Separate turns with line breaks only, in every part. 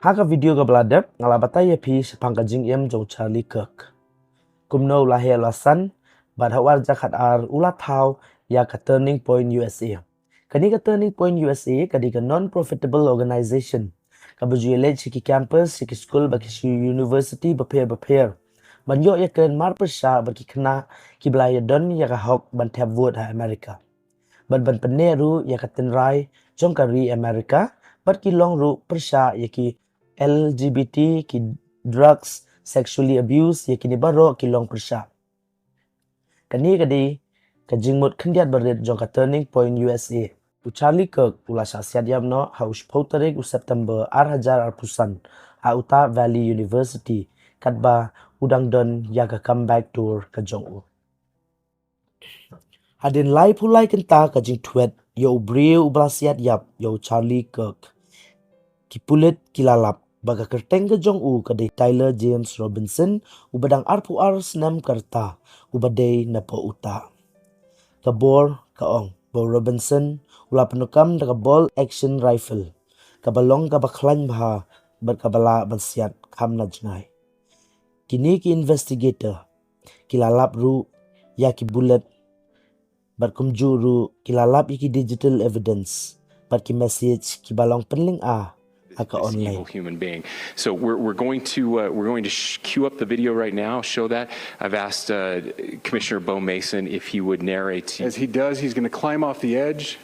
Haka video ka beladap ngalabatai pi sepang kajing yam jong Charlie Kirk. Kumno lahir lasan bad hawar jakat ar ulat tau ya ka Turning Point USA. Kani ka Turning Point USA kadi ka non-profitable organization. Ka berjualan siki campus, siki school bagi si university berpair. Banyak ya ken mar persya bagi kena ki belaya don ya ka hok ban tab vote ha Amerika. Ban peneru ya ka tenrai jong kari Amerika bat ki long ru persya ya ki LGBT ki drugs sexually abuse ya kini baro ki long persya. Kani kadi kajingmut kendiat berit jong ka Turning Point USA. Charlie Kirk ula syasiat yamno haus potarik September ar pusan a Utah Valley University katba udang don ya ka comeback tour ka jong u. Hadin lai pulai kenta kajing tuet yo brio ublasiat yap yo Charlie Kirk. Kipulit kilalap baga kerteng ke jong u kadai Tyler James Robinson ubadang arpu ar senam kerta ubadai napo uta. Kabor kaong Bo Robinson ula penukam daga ball action rifle. Kabalong kabaklan baha berkabala bansiat kam na jengai. Kini ki investigator kilalap ru ya ki bullet berkumju ru kilalap iki digital evidence bat ki message ki balong penling a aka online.
Human being. So we're going to queue up the video right now. Show that. I've asked Commissioner Bo Mason if he would narrate.
As he does, he's going to climb off the edge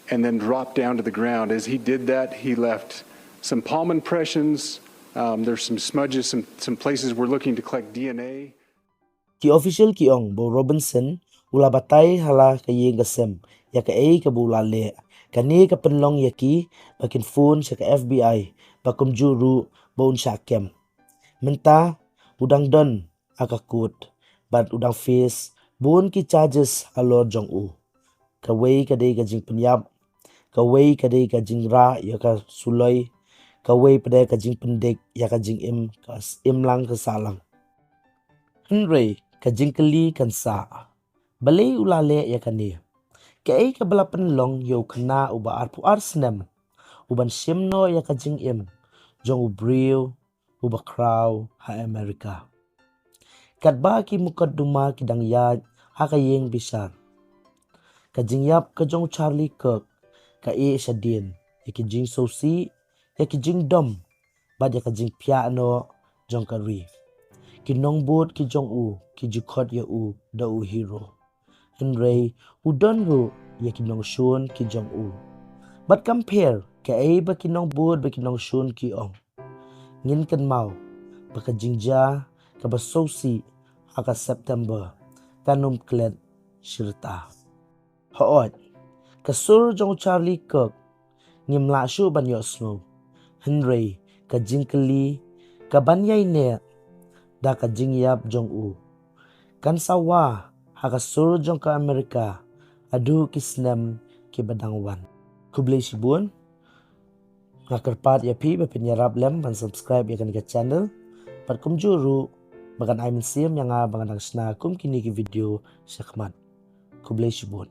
and then drop down to the ground. As he did that, he left some palm impressions. There's some smudges, some places we're looking to collect DNA.
Ki official ki ong Bo Robinson ula batay hala kaye gasem ya ka ay kabulale. Kani ka penlong yaki bakin phone sa ka FBI bakum juru baun syakem. Menta udang don akakut bat udang face bun ki charges alor jong u. Kaway kadai kajing penyap, kaway kadai kajing ra ya ka suloi, kaway padai kajing pendek ya kajing im lang kesalang. Henry kajing keli kansa. Balay ulale ya kani. Kaya kabala penlong yo kena uba arpu arsenam. Uban simno ya kajing im. Jong ubriw uba kraw ha Amerika. Katba ki mukad duma kidang yad hakayeng bisar. Kajing yap kajong Charlie Kirk ka sadin. Ya kijing sosi ya kijing dom. Bad ya kajing piano jong kari. Kinong bud ki jong u ki jukot ya u da u hero. Henry udon ru ya kinong shun ki jong u. But compare ka ay ba kinong bud ba kinong shun ki ong. Ngin kan mau baka jingja ka ba sosi haka September kanum klet shirta. Hoot kasur jong Charlie Kirk ngimla shu ban yo snow. Henry ka jingkeli ka banyay ne da ka jingyap jong u. Kan sawa haka sur jong ka Amerika adu kisnem ki badangwan. Kublay sibun ngakarpat ya pi bepenyarap lem ban subscribe ya kan ka channel pat kum juru bagan aimin sim yang bangan sna kum kini ki video syakmat. Kublay sibun.